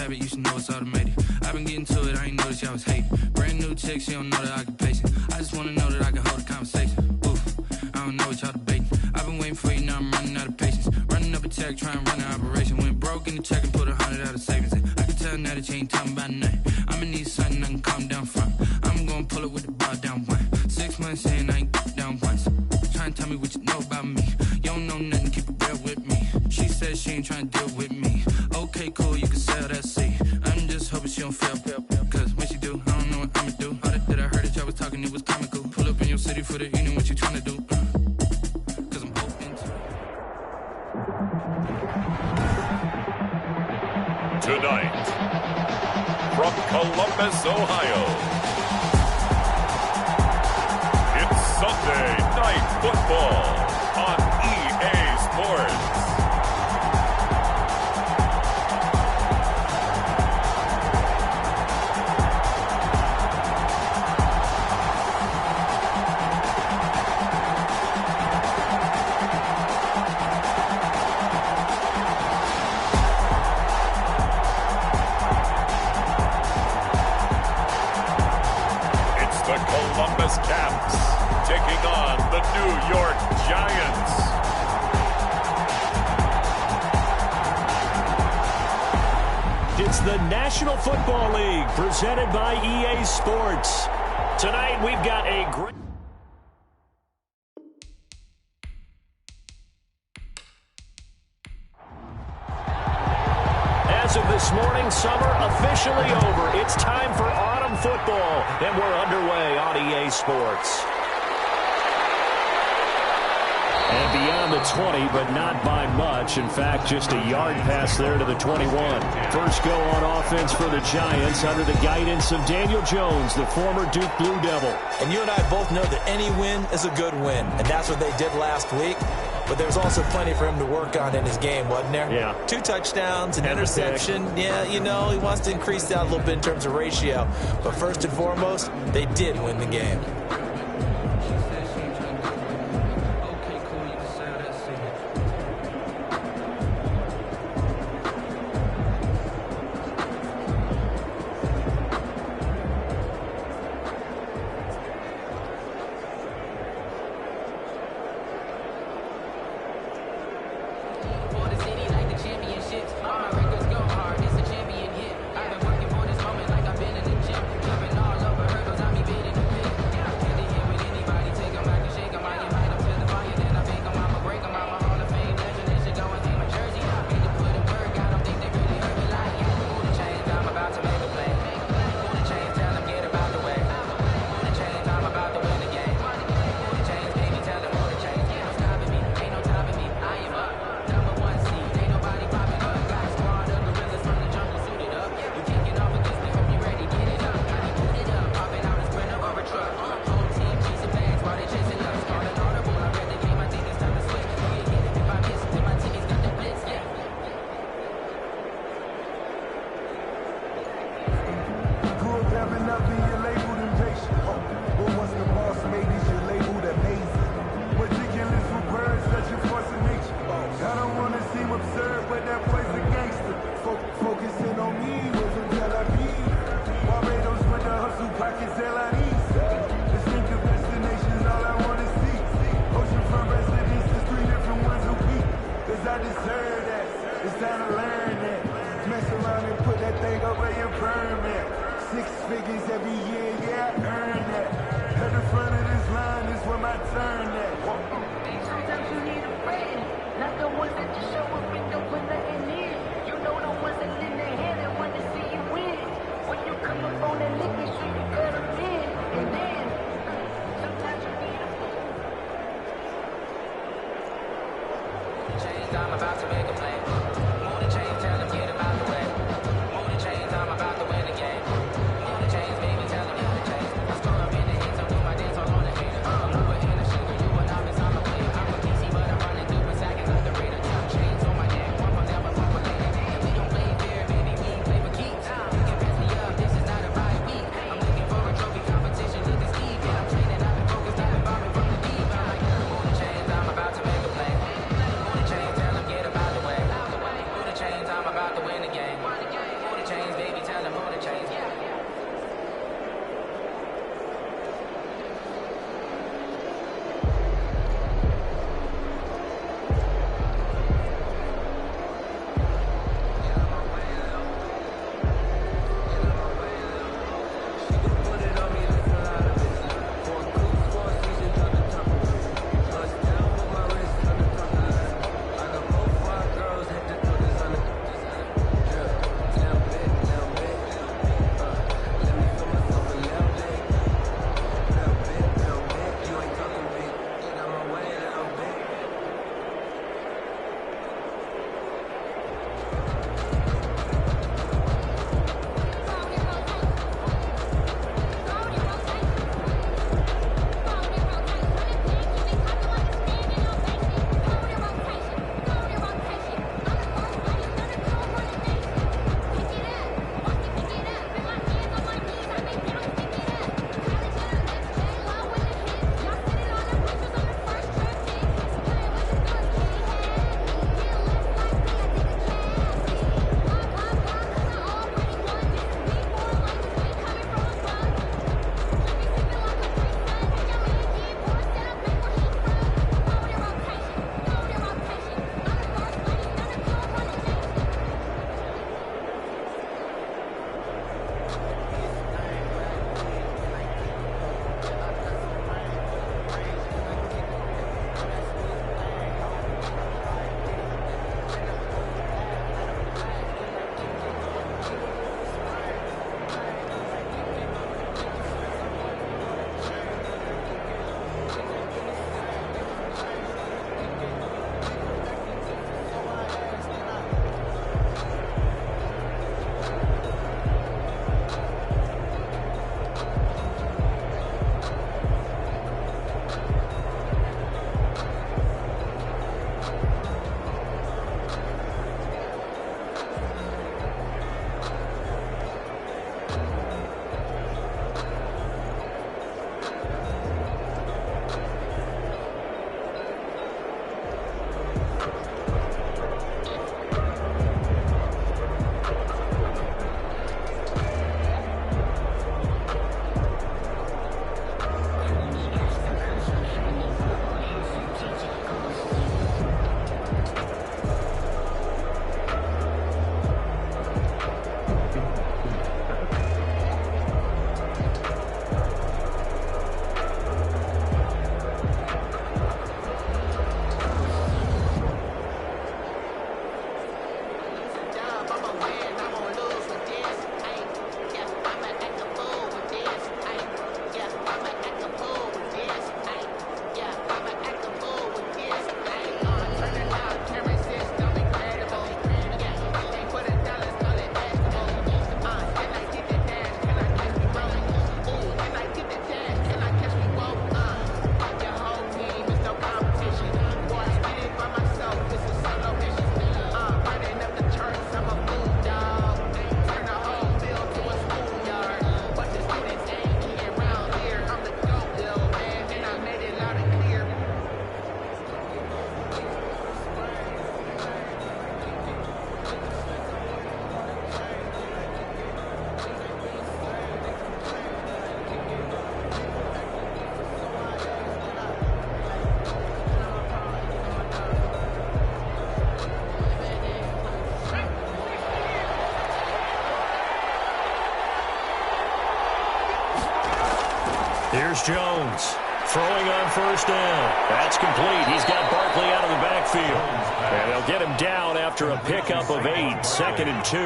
habit, you should know it's automated. I've been getting to it, I ain't noticed y'all was hating. Brand new chick, she don't know the occupation. I just wanna know that I can hold a conversation. Oof, I don't know what y'all debating. I've been waiting for you, now I'm running out of patience. Running up a check, trying to run an operation. Went broke in the check and put 100 out of savings in. I can tell now that you ain't talking about nothing. I'ma need something I can calm down from. I'm gonna pull it with the bar down one. 6 months in, I ain't down once. Trying to tell me what you know about me. You don't know nothing, keep it real with me. She said she ain't trying to deal with me. Okay, cool, you can sell that seat. I'm just hoping she don't fail. Cause when she do, I don't know what I'ma do. All that I heard that y'all was talking, it was comical. Pull up in your city for the evening, what you trying to do? Cause I'm open to it. Tonight, from Columbus, Ohio, it's Sunday Night Football on EA Sports. Columbus Caps taking on the New York Giants. It's the National Football League presented by EA Sports. Tonight we've got a great... As of this morning, summer officially over. It's time for autumn football, and we're underway on EA Sports. And beyond the 20, but not by much. In fact, just a yard pass there to the 21. First go on offense for the Giants under the guidance of Daniel Jones, the former Duke Blue Devil. And you and I both know that any win is a good win, and that's what they did last week. But there's also plenty for him to work on in his game, wasn't there? Yeah. 2 touchdowns, an interception. Yeah, you know, he wants to increase that a little bit in terms of ratio. But first and foremost, they did win the game. I'm about to make a play. Move the chains, tell them get about the way. Move the chains, I'm about to win the game. Move the chains, baby, tell them move the chains. I store up in the hits, I'll do my dance all on the haters. I'm over in the sugar, you a novice, I'm a player. I'm a PC, but I'm running through a second like the Raiders. Chains on my neck, one from never Here's Jones. Throwing on first down. That's complete. He's got Barkley out of the backfield. And they'll get him down after a pickup of 8. 2nd and 2.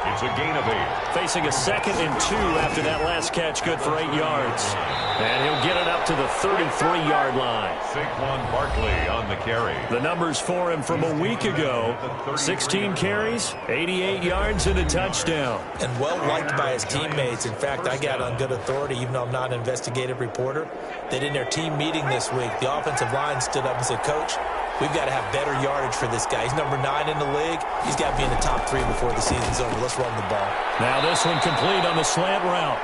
It's a gain of 8. Facing a 2nd and 2 after that last catch, good for 8 yards. And he'll get it up to the 33-yard line. Saquon Barkley on the carry. The numbers for him from a week ago: 16 carries, 88 yards, and a touchdown. And well-liked by his teammates. In fact, I got on good authority, even though I'm not an investigative reporter, that in their team meeting this week, the offensive line stood up and said, "Coach, we've got to have better yardage for this guy. He's number 9 in the league. He's got to be in the top 3 before the season's over. Let's run the ball." Now this one complete on the slant route.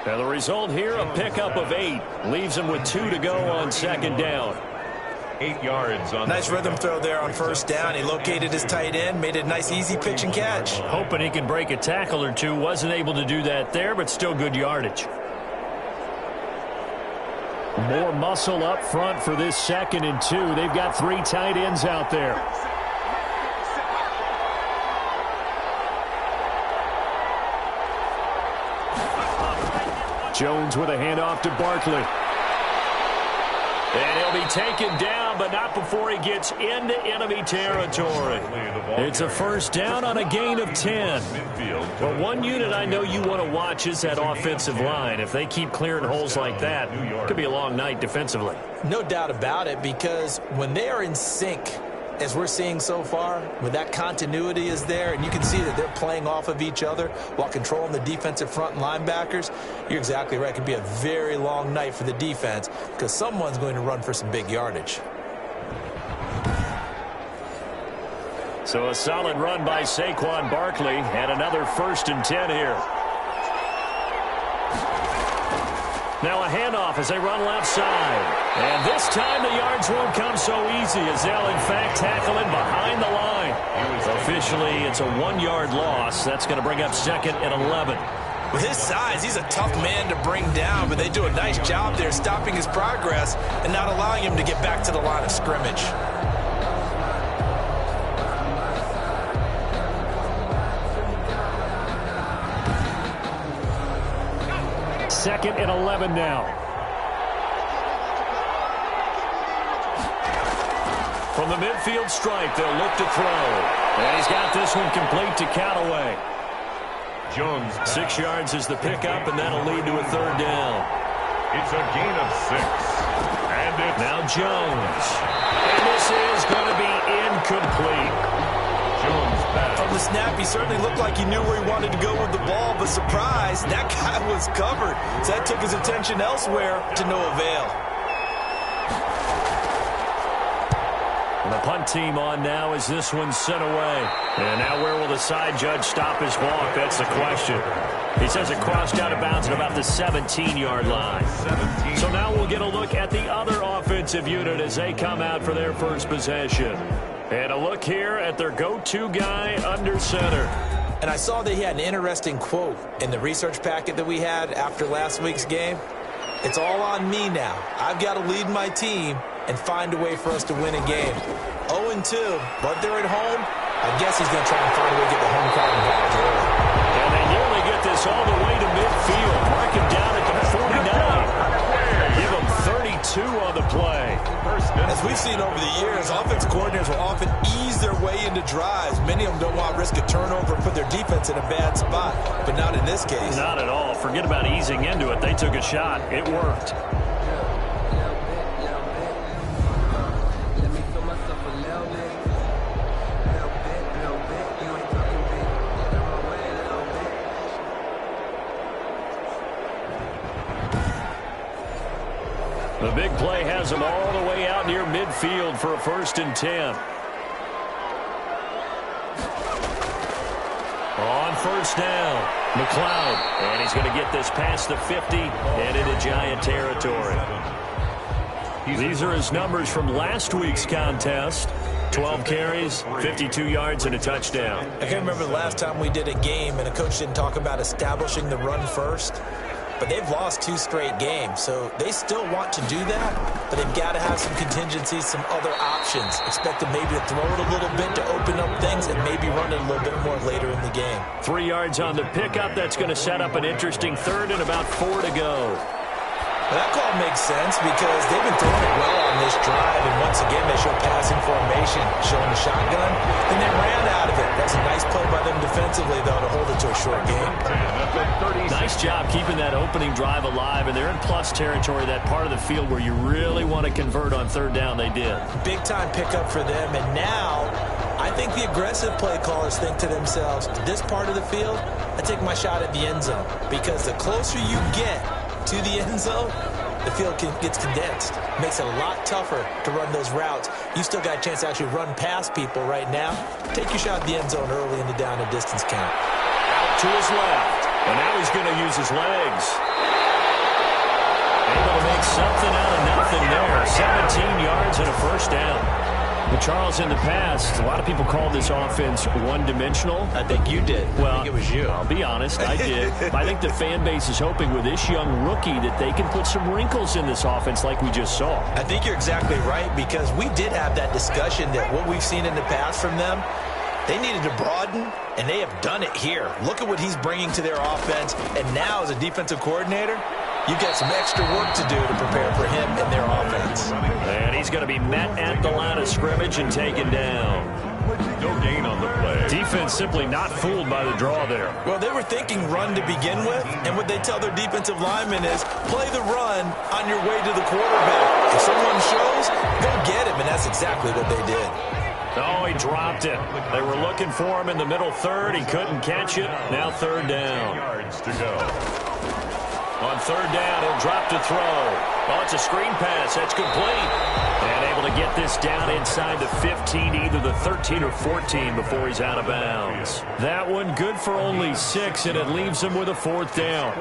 Now the result here, a pickup of 8. Leaves him with 2 to go on 2nd down. 8 yards on nice rhythm throw there on first down. He located his tight end, made a nice easy pitch and catch. Hoping he can break a tackle or two. Wasn't able to do that there, but still good yardage. More muscle up front for this 2nd and 2. They've got 3 tight ends out there. Jones with a handoff to Barkley. And he'll be taken down, but not before he gets into enemy territory. It's a first down on a gain of 10. But one unit I know you want to watch is that offensive line. If they keep clearing holes like that, it could be a long night defensively. No doubt about it, because when they are in sync, as we're seeing so far, when that continuity is there, and you can see that they're playing off of each other while controlling the defensive front and linebackers, you're exactly right. It could be a very long night for the defense because someone's going to run for some big yardage. So a solid run by Saquon Barkley, and another 1st and 10 here. Now a handoff as they run left side. And this time the yards won't come so easy as they'll, in fact, tackle him behind the line. Officially, it's a 1-yard loss. That's going to bring up 2nd and 11. With his size, he's a tough man to bring down, but they do a nice job there stopping his progress and not allowing him to get back to the line of scrimmage. Second and 11 now. From the midfield stripe, they'll look to throw. And he's got this one complete to Callaway. Jones. 6 yards is the pickup, and that'll lead to a 3rd down. It's a gain of 6. And it's now Jones. And this is going to be incomplete. From the snap, he certainly looked like he knew where he wanted to go with the ball, but surprise, that guy was covered. So that took his attention elsewhere to no avail. And the punt team on now as this one's sent away. And now where will the side judge stop his walk? That's the question. He says it crossed out of bounds at about the 17-yard line. So now we'll get a look at the other offensive unit as they come out for their first possession. And a look here at their go-to guy under center. And I saw that he had an interesting quote in the research packet that we had after last week's game. It's all on me now. I've got to lead my team and find a way for us to win a game. 0-2, but they're at home. I guess he's going to try and find a way to get the home crowd involved early. And they nearly get this all the way to midfield. Mark him down at the 49. Give him 32 on the play. As we've seen over the years, offensive coordinators will often ease their way into drives. Many of them don't want to risk a turnover and put their defense in a bad spot, but not in this case. Not at all. Forget about easing into it. They took a shot. It worked. The big play has them all the way out near midfield for a 1st and 10. On first down, McLeod. And he's going to get this past the 50 and into Giant territory. These are his numbers from last week's contest. 12 carries, 52 yards, and a touchdown. I can't remember the last time we did a game and a coach didn't talk about establishing the run first. but they've lost 2 straight games. So they still want to do that, but they've got to have some contingencies, some other options. Expect them maybe to throw it a little bit to open up things and maybe run it a little bit more later in the game. 3 yards on the pickup. That's going to set up an interesting third and about 4 to go. Well, that call makes sense because they've been throwing it well on this drive, and once again, they show passing formation, showing the shotgun, and they ran out of it. That's a nice play by them defensively, though, to hold it to a short game. Nice job keeping that opening drive alive, and they're in plus territory, that part of the field where you really want to convert on third down. They did. Big-time pickup for them, and now I think the aggressive play callers think to themselves, this part of the field, I take my shot at the end zone, because the closer you get to the end zone, the field gets condensed. Makes it a lot tougher to run those routes. You still got a chance to actually run past people right now. Take your shot at the end zone early in the down and distance count. Out to his left, and now he's going to use his legs. Able to make something out of nothing there. 17 yards and a first down. Well, Charles, in the past, a lot of people called this offense one-dimensional. I think you did. Well, I think it was you. I'll be honest, I did. I think the fan base is hoping with this young rookie that they can put some wrinkles in this offense like we just saw. I think you're exactly right, because we did have that discussion that what we've seen in the past from them, they needed to broaden, and they have done it here. Look at what he's bringing to their offense, and now as a defensive coordinator, you've got some extra work to do to prepare for him and their offense. And he's going to be met at the line of scrimmage and taken down. No gain on the play. Defense simply not fooled by the draw there. Well, they were thinking run to begin with, and what they tell their defensive linemen is play the run on your way to the quarterback. If someone shows, go get him, and that's exactly what they did. Oh, he dropped it. They were looking for him in the middle third. He couldn't catch it. Now third down. Yards to go. On third down, he'll drop to throw. Oh, it's a screen pass. That's complete. And able to get this down inside the 15, either the 13 or 14 before he's out of bounds. That one good for only 6, and it leaves him with a 4th down.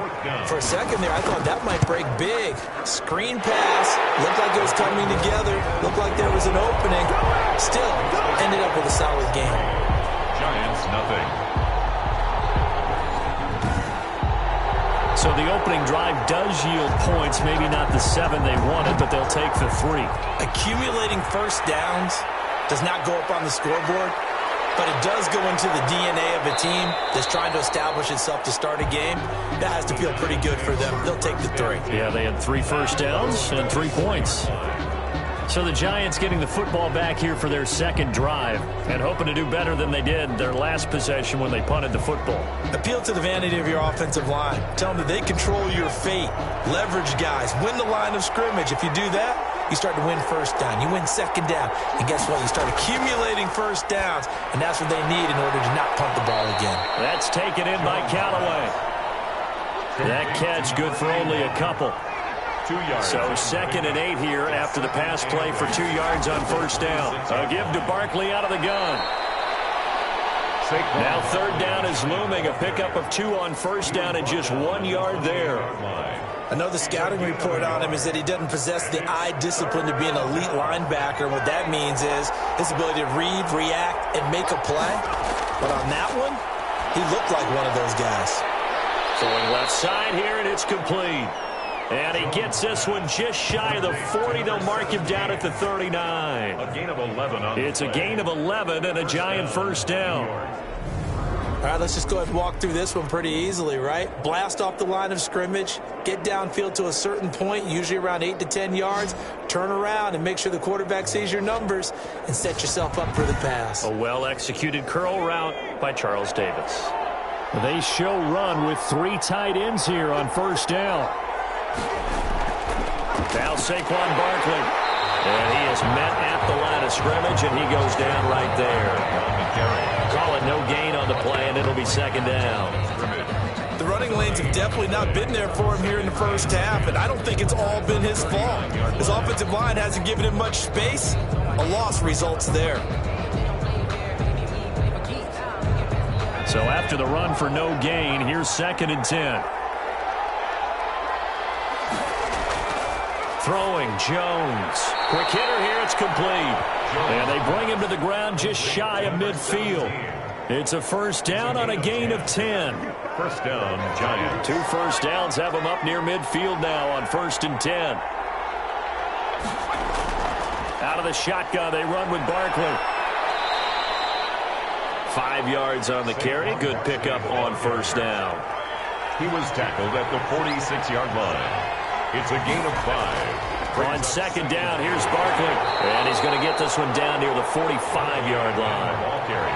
For a second there, I thought that might break big. Screen pass. Looked like it was coming together. Looked like there was an opening. Still ended up with a solid game. Giants, nothing. So the opening drive does yield points, maybe not the 7 they wanted, but they'll take the 3. Accumulating first downs does not go up on the scoreboard, but it does go into the DNA of a team that's trying to establish itself to start a game. That has to feel pretty good for them. They'll take the 3. Yeah, they had 3 first downs and 3 points. So the Giants getting the football back here for their second drive and hoping to do better than they did their last possession when they punted the football. Appeal to the vanity of your offensive line. Tell them that they control your fate. Leverage guys. Win the line of scrimmage. If you do that, you start to win first down. You win second down. And guess what? You start accumulating first downs. And that's what they need in order to not punt the ball again. That's taken in by Callaway. That catch good for only a couple. 2 yards. So 2nd and 8 here after the pass play for 2 yards on first down. A give to Barkley out of the gun. Now third down is looming. A pickup of 2 on first down and just 1 yard there. I know the scouting report on him is that he doesn't possess the eye discipline to be an elite linebacker. What that means is his ability to read, react, and make a play. But on that one, he looked like one of those guys. Throwing left side here, and it's complete. And he gets this one just shy of the 40. They'll mark him down at the 39. A gain of 11. It's a gain of 11 and a Giant first down. All right, let's just go ahead and walk through this one pretty easily, right? Blast off the line of scrimmage, get downfield to a certain point, usually around 8 to 10 yards, turn around and make sure the quarterback sees your numbers and set yourself up for the pass. A well-executed curl route by Charles Davis. They show run with 3 tight ends here on first down. Now Saquon Barkley. And he is met at the line of scrimmage, and he goes down right there. Call it no gain on the play, and it'll be second down. The running lanes have definitely not been there for him here in the first half, and I don't think it's all been his fault. His offensive line hasn't given him much space. A loss results there. So after the run for no gain, here's 2nd and 10. Throwing, Jones. Quick hitter here, it's complete. And they bring him to the ground just shy of midfield. It's a first down on a gain of 10. First down, Giants. 2 first downs have them up near midfield now on 1st and 10. Out of the shotgun, they run with Barkley. 5 yards on the carry. Good pickup on first down. He was tackled at the 46-yard line. It's a gain of 5. On second down, here's Barkley. And he's going to get this one down near the 45-yard line.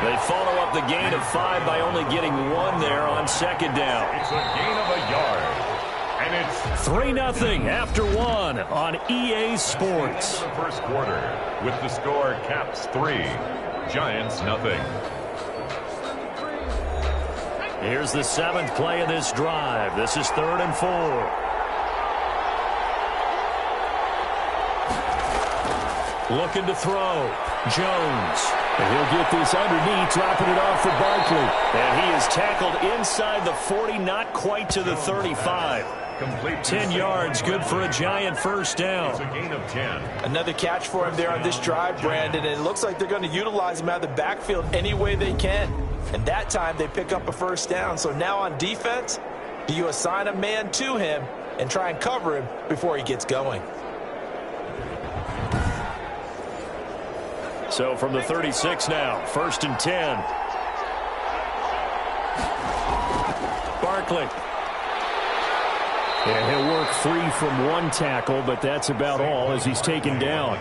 They follow up the gain of 5 by only getting 1 there on second down. It's a gain of a yard. And it's 3-0 after 1 on EA Sports. The first quarter with the score Caps 3, Giants 0. Here's the 7th play of this drive. This is 3rd and 4. Looking to throw. Jones. And he'll get this underneath, dropping it off for Barkley. And he is tackled inside the 40, not quite to the 35. 10 yards, good for a Giant first down. It's a gain of 10. Another catch for him there on this drive, Brandon. And it looks like they're going to utilize him out of the backfield any way they can. And that time they pick up a first down. So now on defense, do you assign a man to him and try and cover him before he gets going? So from the 36 now, 1st and 10. Barkley. And he'll work free from 1 tackle, but that's about all as he's taken down.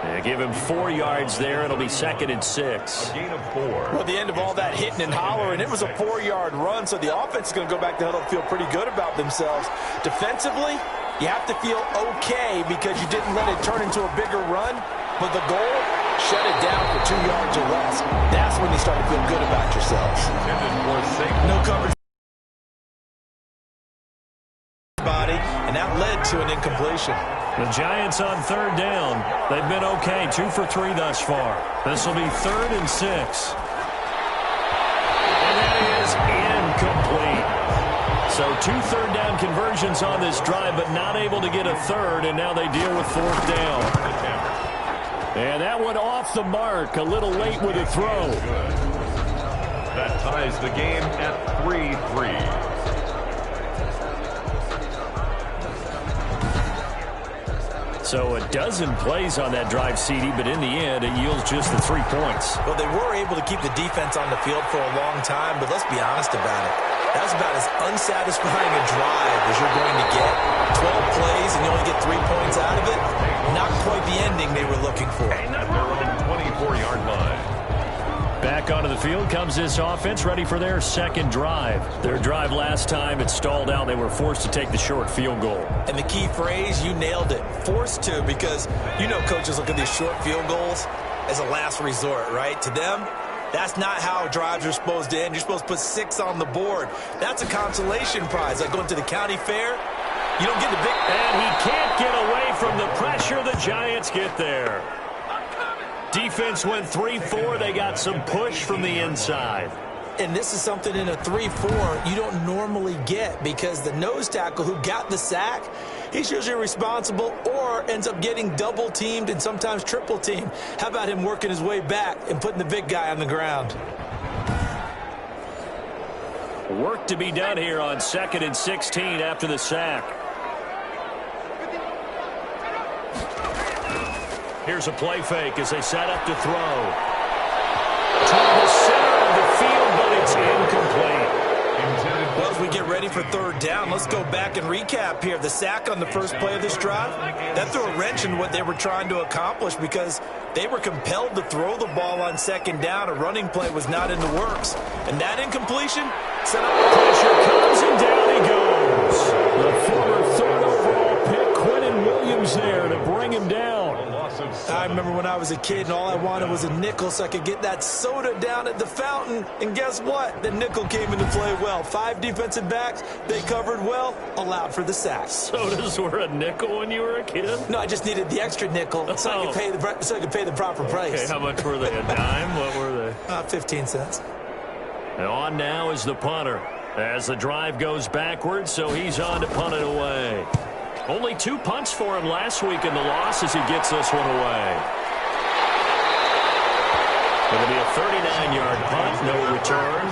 They give him 4 yards there. It'll be 2nd and 6. A gain of 4. Well, at the end of all that hitting and hollering, it was a 4-yard run, so the offense is going to go back to huddle and feel pretty good about themselves. Defensively, you have to feel okay because you didn't let it turn into a bigger run, but the goal, shut it down for 2 yards or less. That's when you start to feel good about yourselves. No coverage. Body, and that led to an incompletion. The Giants on 3rd down. They've been okay, 2 for 3 thus far. This will be 3rd and 6. And that is incomplete. So 2 third down conversions on this drive, but not able to get a third, and now they deal with 4th down. And that one off the mark, a little late with a throw. That ties the game at 3-3. So a dozen plays on that drive, CD, but in the end, it yields just the 3 points. Well, they were able to keep the defense on the field for a long time, but let's be honest about it. That's about as unsatisfying a drive as you're going to get. 12 plays and you only get 3 points out of it. Not quite the ending they were looking for. At their own 24-yard line. Back onto the field comes this offense, ready for their 2nd drive. Their drive last time, it stalled out. They were forced to take the short field goal. And the key phrase, you nailed it. Forced to, because you know coaches look at these short field goals as a last resort, right? To them, that's not how drives are supposed to end. You're supposed to put 6 on the board. That's a consolation prize, like going to the county fair. You don't get the big... And he can't get away from the pressure. The Giants get there. Defense went 3-4. They got some push from the inside. And this is something in a 3-4 you don't normally get because the nose tackle who got the sack, he's usually responsible or ends up getting double-teamed and sometimes triple-teamed. How about him working his way back and putting the big guy on the ground? Work to be done here on 2nd and 16 after the sack. Here's a play fake as they set up to throw. To the center of the field, but it's incomplete. Well, as we get ready for 3rd down, let's go back and recap here. The sack on the first play of this drive, that threw a wrench in what they were trying to accomplish because they were compelled to throw the ball on 2nd down. A running play was not in the works. And that incompletion set up the pressure comes, and down he goes. The former 3rd overall pick, Quentin Williams, there to bring him down. I remember when I was a kid and all I wanted was a nickel so I could get that soda down at the fountain. And guess what? The nickel came into play well. 5 defensive backs, they covered well, allowed for the sack. Sodas were a nickel when you were a kid? No, I just needed the extra nickel so I could pay the proper price. Okay, how much were they? A dime? What were they? 15 cents. And on now is the punter as the drive goes backwards, so he's on to punt it away. Only 2 punts for him last week in the loss as he gets this one away. It'll be a 39-yard punt, no return,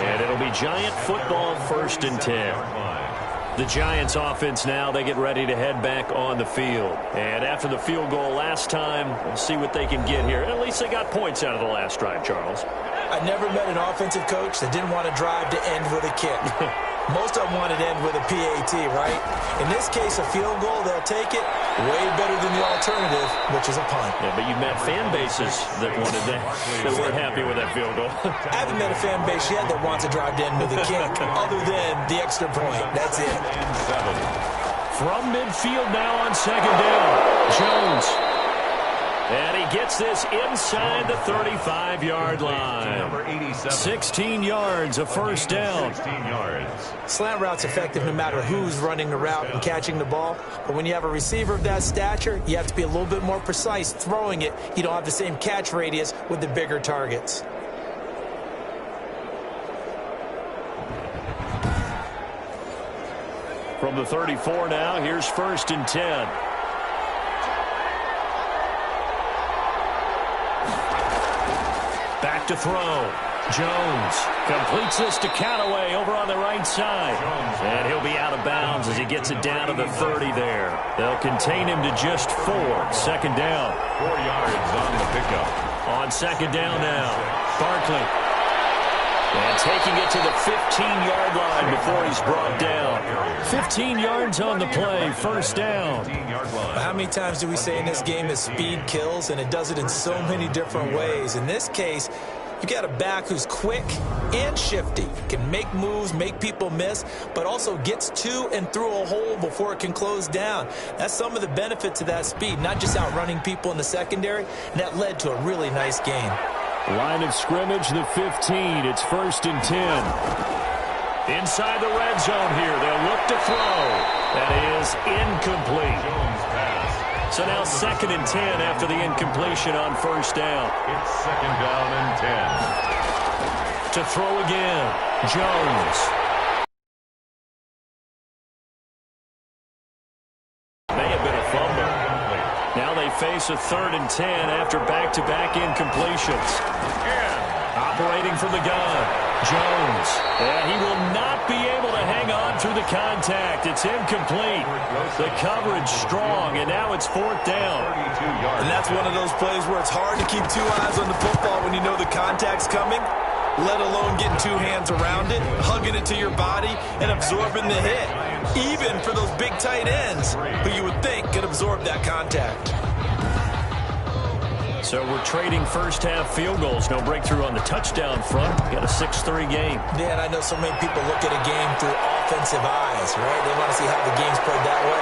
and it'll be Giant football, 1st and 10. The Giants offense now, they get ready to head back on the field. And after the field goal last time, we'll see what they can get here. At least they got points out of the last drive, Charles. I never met an offensive coach that didn't want to drive to end with a kick. Most of them wanted to end with a PAT, right? In this case, a field goal, they'll take it. Way better than the alternative, which is a punt. Yeah, but you've met fan bases that wanted that, that weren't happy with that field goal. I haven't met a fan base yet that wants to drive to end with a kick, other than the extra point. That's it. From midfield now on 2nd down, Jones. And he gets this inside the 35-yard line. 16 yards, a 1st down. 16 yards. Slant route's effective no matter who's running the route and catching the ball. But when you have a receiver of that stature, you have to be a little bit more precise throwing it. You don't have the same catch radius with the bigger targets. From the 34 now, here's 1st and 10. Back to throw. Jones completes this to Callaway over on the right side. And he'll be out of bounds as he gets it down to the 30 there. They'll contain him to just 4. 2nd down. 4 yards on the pickup. On 2nd down now, Barkley. And taking it to the 15-yard line before he's brought down. 15 yards on the play, 1st down. How many times do we say in this game that speed kills, and it does it in so many different ways? In this case, you got a back who's quick and shifty, can make moves, make people miss, but also gets to and through a hole before it can close down. That's some of the benefits of that speed, not just outrunning people in the secondary, and that led to a really nice game. Line of scrimmage, the 15. It's 1st and 10. Inside the red zone here. They'll look to throw. That is incomplete. So now 2nd and 10 after the incompletion on 1st down. It's 2nd down and 10. To throw again, Jones. May have been a fumble. Now they face a 3rd and 10 after back-to-back incompletions. Operating from the gun, Jones. And he will not be able to hang on through the contact. It's incomplete. The coverage strong, and now it's 4th down. And that's one of those plays where it's hard to keep 2 eyes on the football when you know the contact's coming, let alone getting 2 hands around it, hugging it to your body, and absorbing the hit. Even for those big tight ends who you would think could absorb that contact. So we're trading first-half field goals. No breakthrough on the touchdown front. Got a 6-3 game. Yeah, and I know so many people look at a game through offensive eyes, right? They want to see how the game's played that way.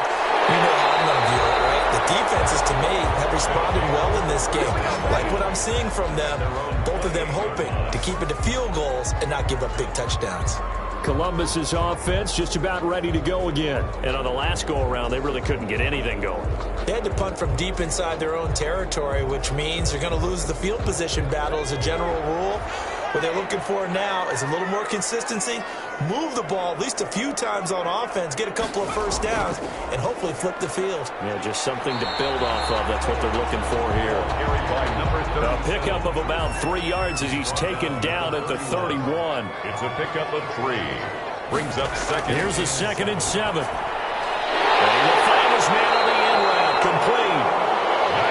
You know how I'm going to view it, right? The defenses, to me, have responded well in this game. Like what I'm seeing from them, both of them hoping to keep it to field goals and not give up big touchdowns. Columbus's offense just about ready to go again. And on the last go-around, they really couldn't get anything going. They had to punt from deep inside their own territory, which means they're going to lose the field position battle as a general rule. What they're looking for now is a little more consistency, move the ball at least a few times on offense, get a couple of 1st downs, and hopefully flip the field. Yeah, just something to build off of. That's what they're looking for here. A pickup of about 3 yards as he's taken down at the 31. It's a pickup of 3. Brings up 2nd. Here's a 2nd and 7. And he will find his man on the end route, complete.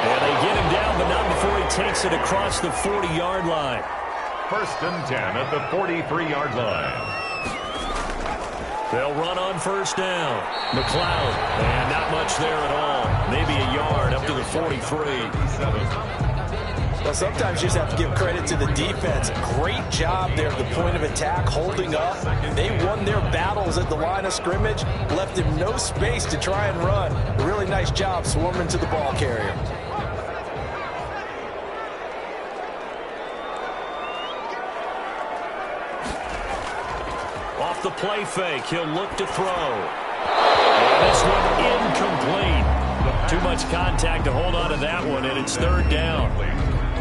And they get him down, but not before he takes it across the 40-yard line. 1st and 10 at the 43-yard line. They'll run on 1st down. McLeod, and not much there at all. Maybe a yard up to the 43. Well, sometimes you just have to give credit to the defense. Great job there at the point of attack, holding up. They won their battles at the line of scrimmage, left him no space to try and run. A really nice job swarming to the ball carrier. Off the play fake, he'll look to throw. And this one incomplete. Too much contact to hold on to that one, and it's 3rd down.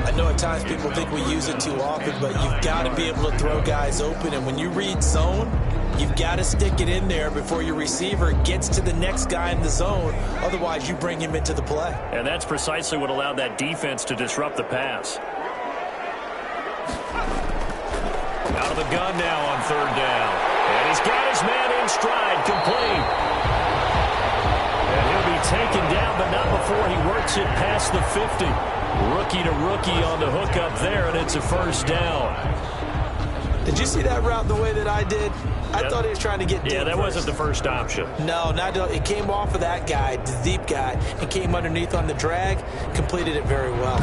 I know at times people think we use it too often, but you've got to be able to throw guys open. And when you read zone, you've got to stick it in there before your receiver gets to the next guy in the zone. Otherwise, you bring him into the play. And that's precisely what allowed that defense to disrupt the pass. of the gun now on third down. And he's got his man in stride, complete. And he'll be taken down, but not before he works it past the 50. Rookie to rookie on the hook up there, and it's a first down. Did you see that route the way that I did? I thought he was trying to get deep. Yeah, that wasn't the first option. No, it came off of that guy, the deep guy, and came underneath on the drag, completed it very well.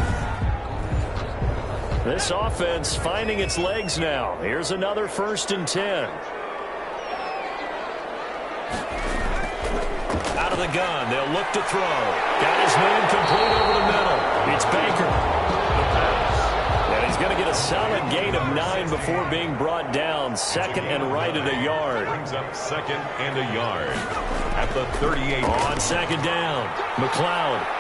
This offense finding its legs now. Here's another 1st and 10. Out of the gun, they'll look to throw. Got his man complete over the middle. It's Baker. And he's going to get a solid gain of 9 before being brought down. 2nd and right at a yard. Brings up 2nd and a yard at the 38. On 2nd down, McLeod.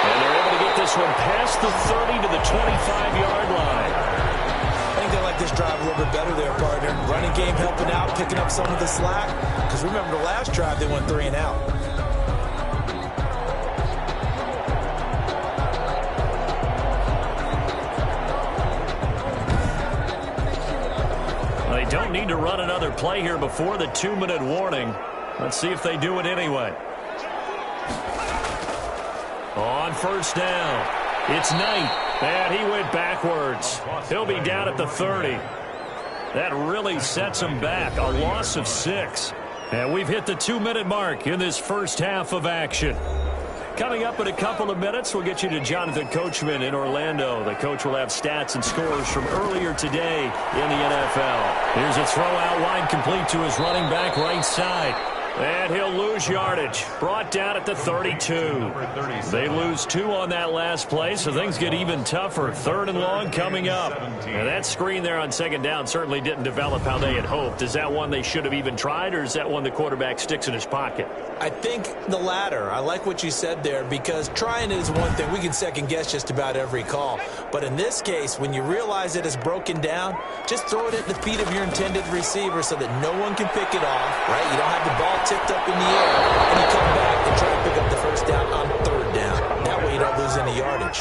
And they're able to get this one past the 30 to the 25-yard line. I think they like this drive a little bit better there, partner. Running game helping out, picking up some of the slack. Because remember, the last drive, they went 3 and out. They don't need to run another play here before the 2-minute warning. Let's see if they do it anyway. On 1st down, it's Knight, and he went backwards. He'll be down at the 30. That really sets him back, a loss of 6. And we've hit the 2-minute mark in this first half of action. Coming up in a couple of minutes, we'll get you to Jonathan Coachman in Orlando. The coach will have stats and scores from earlier today in the NFL. Here's a throw out wide, complete to his running back right side. And he'll lose yardage. Brought down at the 32. They lose 2 on that last play, so things get even tougher. 3rd and long coming up. And that screen there on 2nd down certainly didn't develop how they had hoped. Is that one they should have even tried, or is that one the quarterback sticks in his pocket? I think the latter. I like what you said there, because trying it is one thing. We can second guess just about every call. But in this case, when you realize it is broken down, just throw it at the feet of your intended receiver so that no one can pick it off, right? You don't have the ball tipped up in the air, and you come back and try to pick up the 1st down on 3rd down. That way you don't lose any yardage.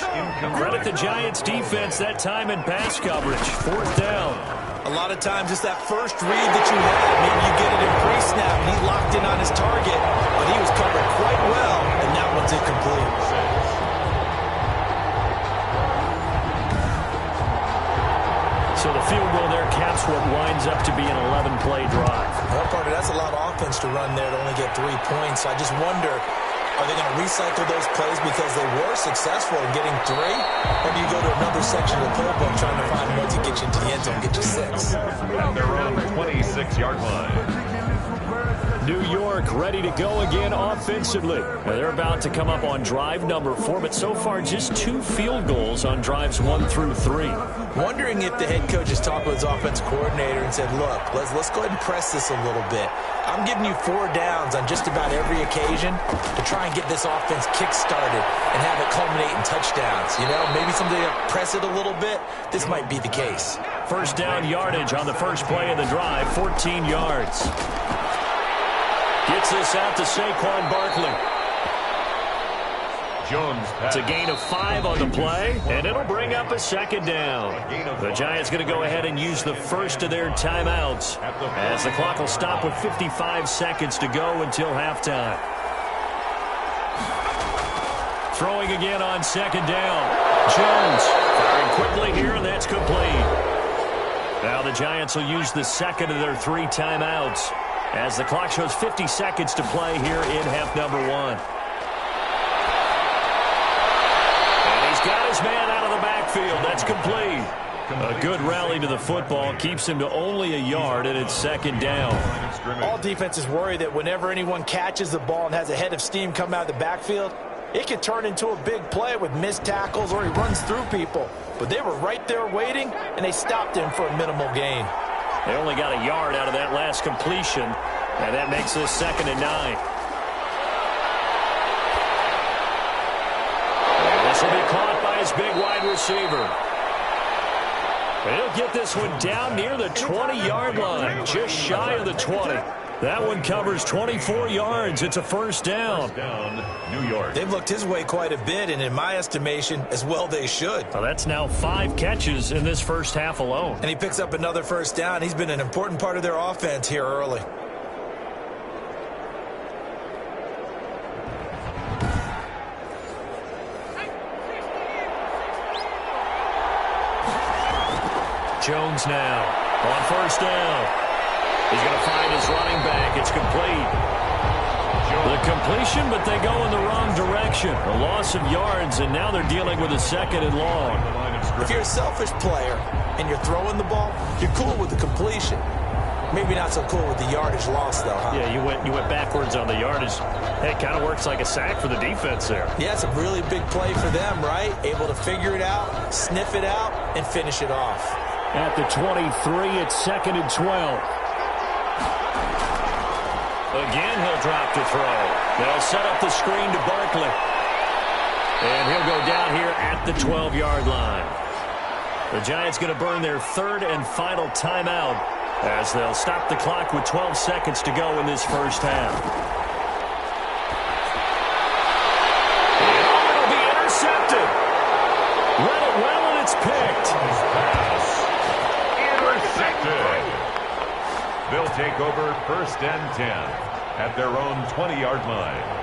Credit the Giants defense that time in pass coverage. 4th down. A lot of times it's that first read that you have. Maybe you get it in pre-snap, and he's locked in on his target, but he was covered quite well, and that one's incomplete. So the field goal there caps what winds up to be an 11-play drive. Well, partner, that's a lot of offense to run there to only get 3 points. I just wonder, are they going to recycle those plays because they were successful in getting 3? Or do you go to another section of the playbook trying to find one to get you into the end zone and get you 6? At their own 26-yard line. New York ready to go again offensively. Now they're about to come up on drive number 4, but so far just 2 field goals on drives 1 through 3. Wondering if the head coach has talked with his offensive coordinator and said, look, let's go ahead and press this a little bit. I'm giving you 4 downs on just about every occasion to try and get this offense kick-started and have it culminate in touchdowns. You know, maybe somebody press it a little bit. This might be the case. 1st down yardage on the first play of the drive, 14 yards. Gets this out to Saquon Barkley. Jones pass. It's a gain of 5 on the play, and it'll bring up a 2nd down. The Giants going to go ahead and use the first of their timeouts as the clock will stop with 55 seconds to go until halftime. Throwing again on 2nd down. Jones firing quickly here, and that's complete. Now the Giants will use the 2nd of their 3 timeouts as the clock shows 50 seconds to play here in half number 1. And he's got his man out of the backfield. That's complete. A good rally to the football keeps him to only a yard, and it's 2nd down. All defenses worry that whenever anyone catches the ball and has a head of steam come out of the backfield, it can turn into a big play with missed tackles or he runs through people. But they were right there waiting, and they stopped him for a minimal gain. They only got a yard out of that last completion, and that makes this 2nd and 9. And this will be caught by his big wide receiver. He'll get this one down near the 20-yard line, just shy of the 20. That one covers 24 yards. It's a first down. First down, New York. They've looked his way quite a bit, and in my estimation, as well they should. Well, that's now 5 catches in this first half alone. And he picks up another first down. He's been an important part of their offense here early. Jones now on first down. He's going to find his running back. It's complete. The completion, but they go in the wrong direction. A loss of yards, and now they're dealing with a second and long. If you're a selfish player and you're throwing the ball, you're cool with the completion. Maybe not so cool with the yardage loss, though, huh? Yeah, you went backwards on the yardage. It kind of works like a sack for the defense there. Yeah, it's a really big play for them, right? Able to figure it out, sniff it out, and finish it off. At the 23, it's 2nd and 12. Again, he'll drop to throw. They'll set up the screen to Barkley. And he'll go down here at the 12-yard line. The Giants going to burn their 3rd and final timeout as they'll stop the clock with 12 seconds to go in this first half. And it'll be intercepted. Read it well, and it's picked. Intercepted. They'll take over 1st and 10 at their own 20-yard line.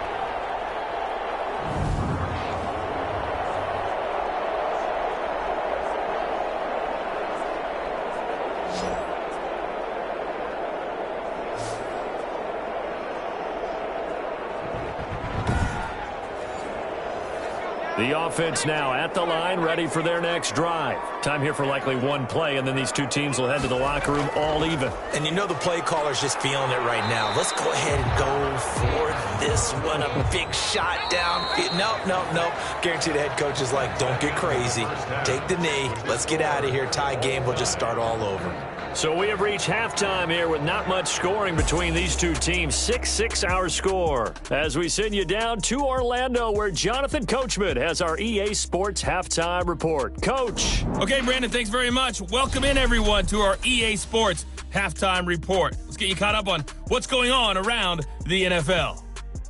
The offense now at the line, ready for their next drive. Time here for likely one play, and then these two teams will head to the locker room all even. And you know the play caller's just feeling it right now. Let's go ahead and go for this one. A big shot down. Nope. Guarantee the head coach is like, don't get crazy. Take the knee. Let's get out of here. Tie game. We'll just start all over. So we have reached halftime here with not much scoring between these two teams. 6-6 our score. As we send you down to Orlando, where Jonathan Coachman has our EA Sports Halftime Report. Coach. Okay, Brandon, thanks very much. Welcome in, everyone, to our EA Sports Halftime Report. Let's get you caught up on what's going on around the NFL.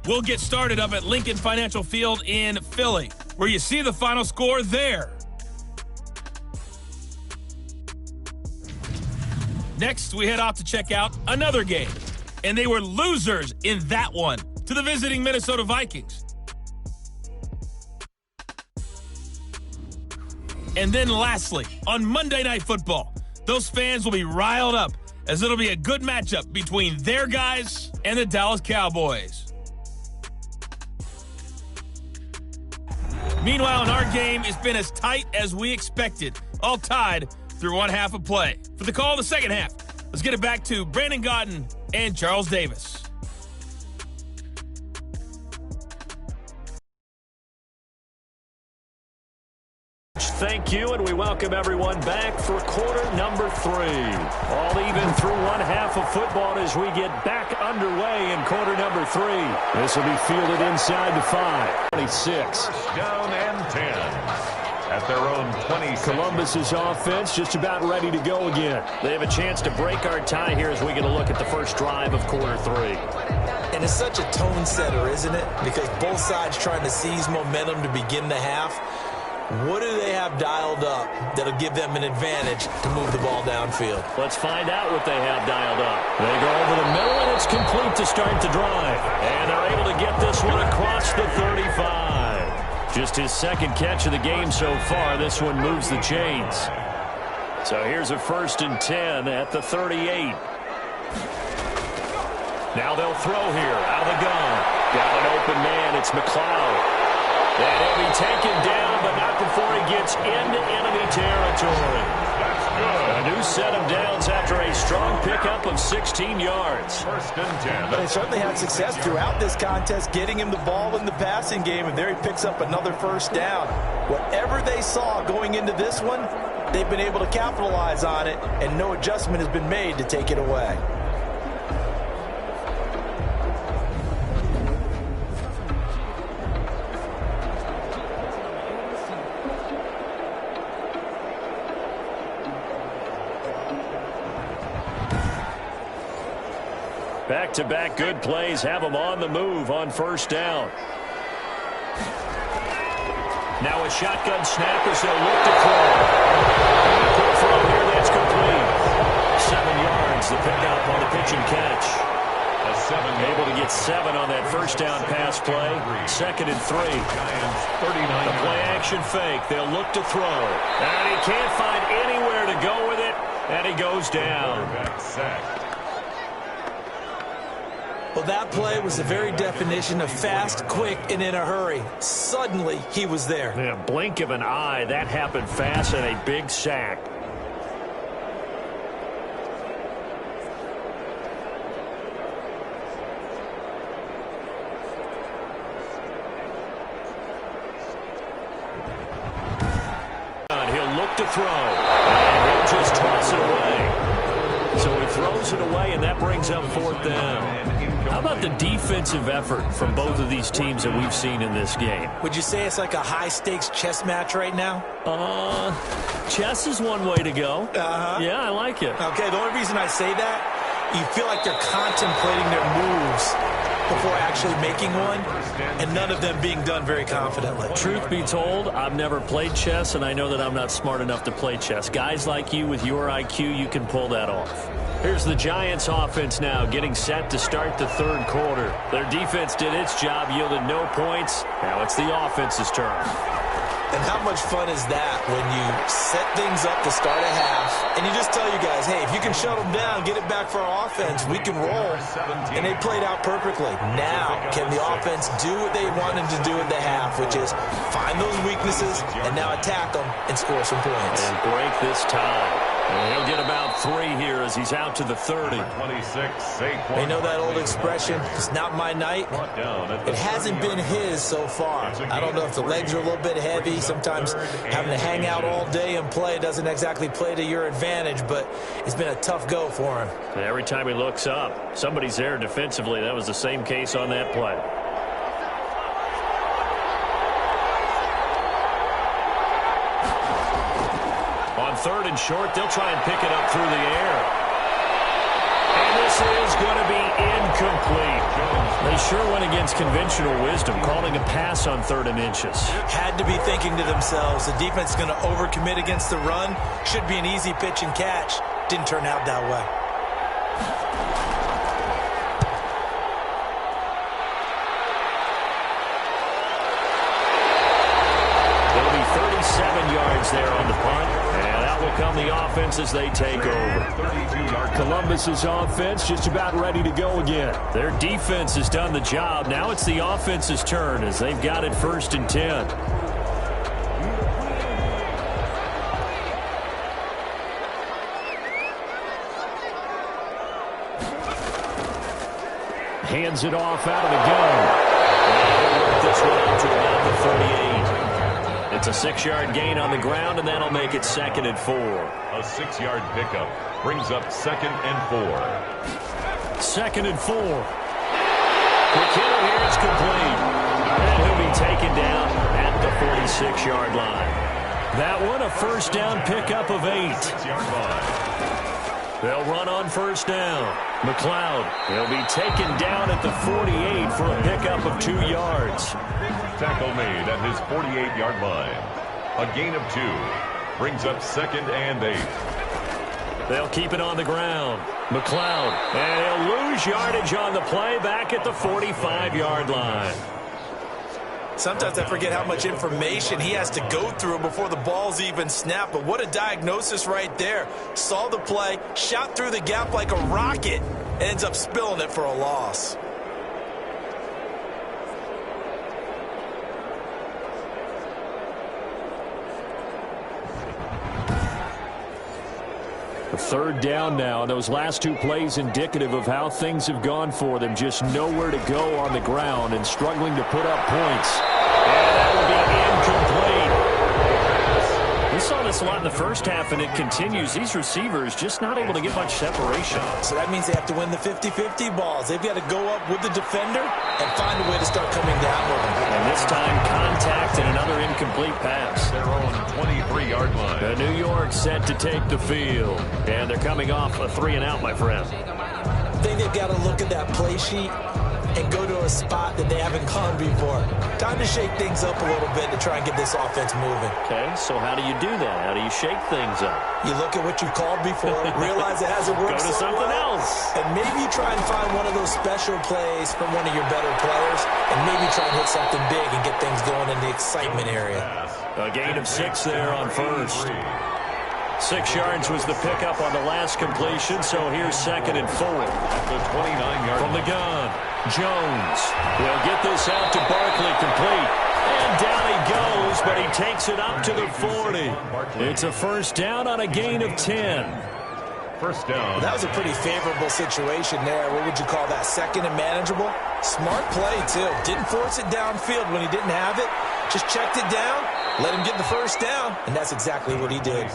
We'll get started up at Lincoln Financial Field in Philly, where you see the final score there. Next, we head off to check out another game, and they were losers in that one to the visiting Minnesota Vikings. And then lastly, on Monday Night Football, those fans will be riled up as it'll be a good matchup between their guys and the Dallas Cowboys. Meanwhile, in our game, it's been as tight as we expected, all tied through one half of play. For the call of the second half, let's get it back to Brandon Gaudin and Charles Davis. Thank you, and we welcome everyone back for quarter number 3. All even through one half of football as we get back underway in quarter number 3. This will be fielded inside the 5. 26. Down and 10. At their own 20. Columbus's offense just about ready to go again. They have a chance to break our tie here as we get a look at the first drive of quarter 3. And it's such a tone setter, isn't it? Because both sides trying to seize momentum to begin the half. What do they have dialed up that'll give them an advantage to move the ball downfield? Let's find out what they have dialed up. They go over the middle, and it's complete to start the drive. And they're able to get this one across the 35. Just his second catch of the game so far. This one moves the chains. So here's a 1st and 10 at the 38. Now they'll throw here out of the gun. Got an open man. It's McLeod. And he'll be taken down, but not before he gets into enemy territory. That's good. A new set of downs after a strong pickup of 16 yards. 1st and 10. But they certainly had success throughout this contest, getting him the ball in the passing game, and there he picks up another first down. Whatever they saw going into this one, they've been able to capitalize on it, and no adjustment has been made to take it away. Back-to-back good plays have them on the move on first down. Now a shotgun snap as they'll look to throw. Quick throw here, that's complete. 7 yards, the pickup on the pitch and catch. Able to get 7 on that first down pass play. 2nd and 3. The play action fake. They'll look to throw. And he can't find anywhere to go with it. And he goes down. Well, that play was the very definition of fast, quick, and in a hurry. Suddenly, he was there. In a blink of an eye, that happened fast and a big sack. To throw, and he'll just toss it away. So he throws it away, and that brings up 4th down. How about the defensive effort from both of these teams that we've seen in this game? Would you say it's like a high-stakes chess match right now? Chess is one way to go. Yeah, I like it. Okay, the only reason I say that, you feel like they're contemplating their moves before actually making one, and none of them being done very confidently. Truth be told, I've never played chess, and I know that I'm not smart enough to play chess. Guys like you with your IQ, you can pull that off. Here's the Giants offense now getting set to start the 3rd quarter. Their defense did its job, yielded no points. Now it's the offense's turn. And how much fun is that when you set things up to start a half, and you just tell you guys, hey, if you can shut them down, get it back for our offense, we can roll. And they played out perfectly. Now, can the offense do what they wanted to do at the half, which is find those weaknesses and now attack them and score some points. And break this tie. And he'll get about 3 here as he's out to the 30. They know that old expression, it's not my night. It hasn't been his so far. I don't know if the legs are a little bit heavy. Sometimes having to hang out all day and play doesn't exactly play to your advantage, but it's been a tough go for him. And every time he looks up, somebody's there defensively. That was the same case on that play. On 3rd and short, they'll try and pick it up through the air. And this is going to be incomplete. They sure went against conventional wisdom, calling a pass on 3rd and inches. Had to be thinking to themselves, the defense is going to overcommit against the run. Should be an easy pitch and catch. Didn't turn out that way. There'll be 37 yards there on the punt. And out will come the offense as they take over. Columbus's offense just about ready to go again. Their defense has done the job. Now it's the offense's turn as they've got it 1st and 10. Hands it off out of the gun. And he'll work this one out to about the 38. It's a 6-yard gain on the ground, and that'll make it 2nd and 4. A 6-yard pickup brings up 2nd and 4. 2nd and 4. Quick hitter here, it's complete. And he'll be taken down at the 46-yard line. That one, a first down pickup of 8. 6-yard line. They'll run on first down. McLeod, he'll be taken down at the 48 for a pickup of 2 yards. Tackle made at his 48-yard line. A gain of 2 brings up 2nd and 8. They'll keep it on the ground. McLeod, and he'll lose yardage on the play back at the 45-yard line. Sometimes I forget how much information he has to go through before the ball's even snapped. But what a diagnosis right there. Saw the play, shot through the gap like a rocket, ends up spilling it for a loss. Third down now. Those last 2 plays indicative of how things have gone for them. Just nowhere to go on the ground and struggling to put up points. And that will be incomplete. We saw this a lot in the first half, and it continues. These receivers just not able to get much separation. So that means they have to win the 50-50 balls. They've got to go up with the defender and find a way to start coming down with them. And this time, contact and another incomplete pass. Their own 23-yard line. The New York set to take the field. And they're coming off a 3-and-out, my friend. I think they've got to look at at that play sheet and go to a spot that they haven't gone before. Time to shake things up a little bit to try and get this offense moving. Okay, so how do you do that? How do you shake things up? You look at what you called before, realize it hasn't worked Go to something else. and maybe you try and find one of those special plays from one of your better players, and maybe try and hit something big and get things going in the excitement area. A gain of 6 there on first. 6 yards was the pickup on the last completion, so here's 2nd and 4. The 29-yard From the gun, Jones will get this out to Barkley, complete. And down he goes, but he takes it up to the 40. It's a first down on a gain of 10. First down. That was a pretty favorable situation there. What would you call that? 2nd and manageable? Smart play, too. Didn't force it downfield when he didn't have it. Just checked it down, let him get the first down, and that's exactly what he did.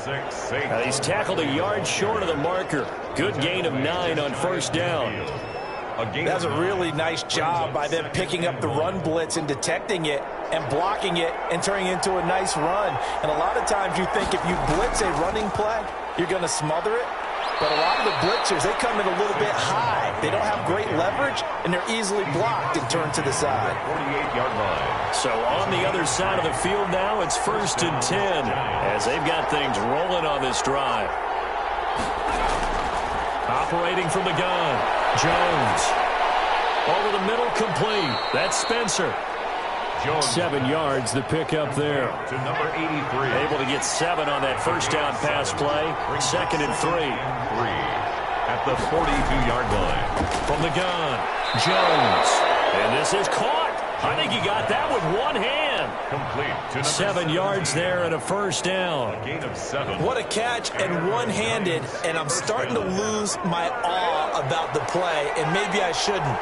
He's tackled a yard short of the marker. Good gain of 9 on first down. That was a really nice job by them picking up the run blitz and detecting it and blocking it and turning it into a nice run. And a lot of times you think if you blitz a running play, you're going to smother it. But a lot of the blitzers, they come in a little bit high. They don't have great leverage, and they're easily blocked and turned to the side. 48-yard line. So on the other side of the field now, it's 1st and 10 as they've got things rolling on this drive. Operating from the gun, Jones. Over the middle, complete. That's Spencer. Jones. 7 yards, the pickup there. To number 83. Able to get 7 on that first down pass play. 2nd and 3. 3 at the 42-yard line. From the gun, Jones. And this is caught. I think he got that with one hand. Complete to number 7 yards there and a first down. A gain of 7. What a catch, and one-handed, and I'm starting to lose my awe about the play, and maybe I shouldn't.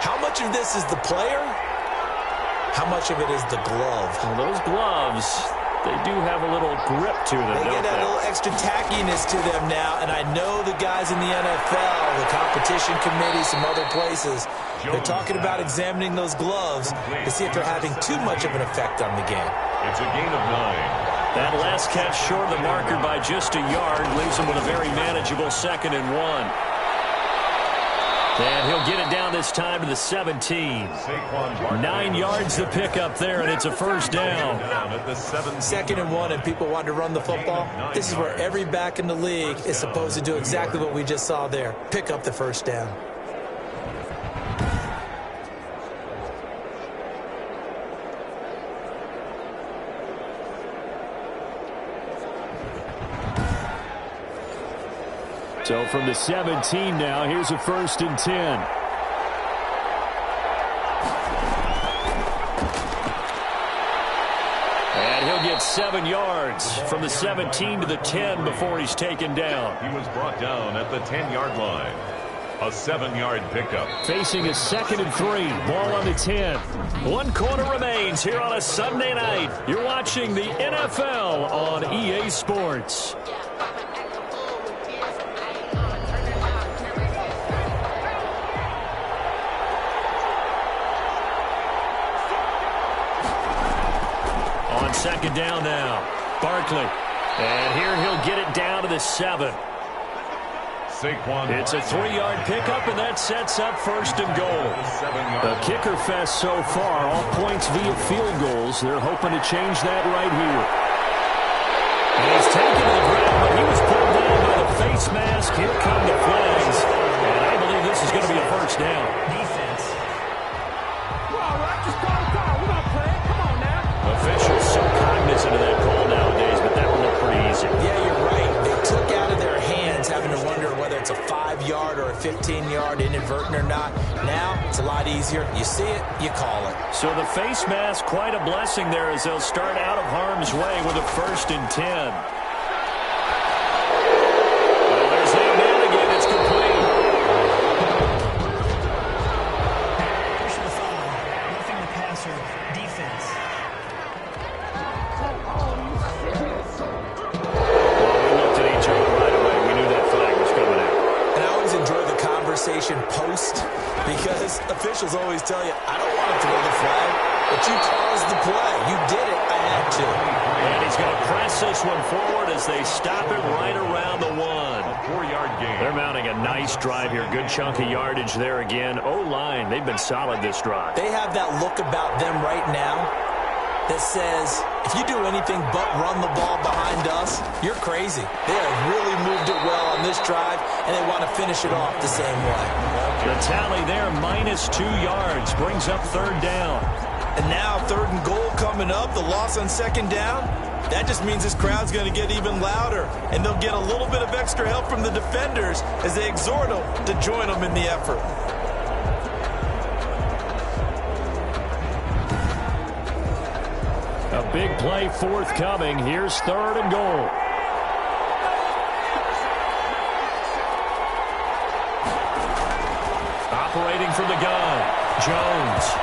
How much of this is the player? How much of it is the glove? Well, those gloves, they do have a little grip to them, They get that little extra tackiness to them now, and I know the guys in the NFL, the competition committee, some other places, they're talking about examining those gloves to see if they're having too much of an effect on the game. It's a gain of 9. That last catch short of the marker by just a yard leaves him with a very manageable 2nd and 1. And he'll get it down this time to the 17. 9 yards the pickup there, and it's a first down. 2nd and 1, and people want to run the football. This is where every back in the league is supposed to do exactly what we just saw there. Pick up the first down. So from the 17 now, here's a 1st and 10. And he'll get 7 yards from the 17 to the 10 before he's taken down. He was brought down at the 10-yard line. A 7-yard pickup. Facing a 2nd and 3. Ball on the 10. 1 quarter remains here on a Sunday night. You're watching the NFL on EA Sports. On 2nd down now, Barkley. And here he'll get it down to the 7. It's a 3-yard pickup, and that sets up 1st and goal. The kicker fest so far, all points via field goals. They're hoping to change that right here. And he's taken to the ground, but he was pulled down by the face mask. Here come the flags, and I believe this is going to be a first down. Defense. Well, all right, just call the call. We're going to play it. Come on now. Officials so cognizant of that call nowadays, but that one looked pretty easy. Yeah, you're right. They took out of their hands having to wonder whether it's a 5-yard or a 15-yard inadvertent or not. Now, it's a lot easier. You see it, you call it. So the face mask, quite a blessing there as they'll start out of harm's way with a 1st and 10. Well, there's that man again. It's complete. Personal foul. Roughing the passer. Defense. Well, we looked at each other right away. We knew that flag was coming out. And I always enjoy the conversation post because officials always tell you, I don't want to throw the flag. but you caused the play. You did it. I had to. And he's going to press this one forward as they stop it right around the 1. A 4-yard gain. They're mounting a nice drive here. Good chunk of yardage there again. O-line, they've been solid this drive. They have that look about them right now that says, if you do anything but run the ball behind us, you're crazy. They have really moved it well on this drive, and they want to finish it off the same way. The tally there, -2 yards, brings up 3rd down. And now 3rd and goal coming up, the loss on 2nd down. That just means this crowd's going to get even louder, and they'll get a little bit of extra help from the defenders as they exhort them to join them in the effort. A big play forthcoming. Here's 3rd and goal. Operating from the gun, Jones.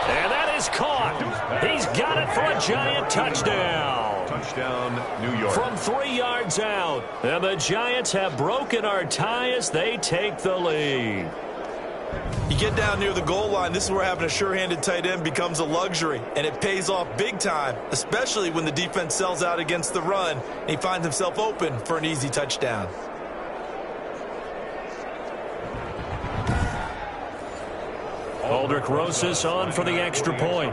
And that is caught. He's got it for a Giant touchdown. Touchdown, New York. From 3 yards out. And the Giants have broken our tie as they take the lead. You get down near the goal line, this is where having a sure-handed tight end becomes a luxury, and it pays off big time, especially when the defense sells out against the run, and he finds himself open for an easy touchdown. Aldrich Rosas on for the extra point.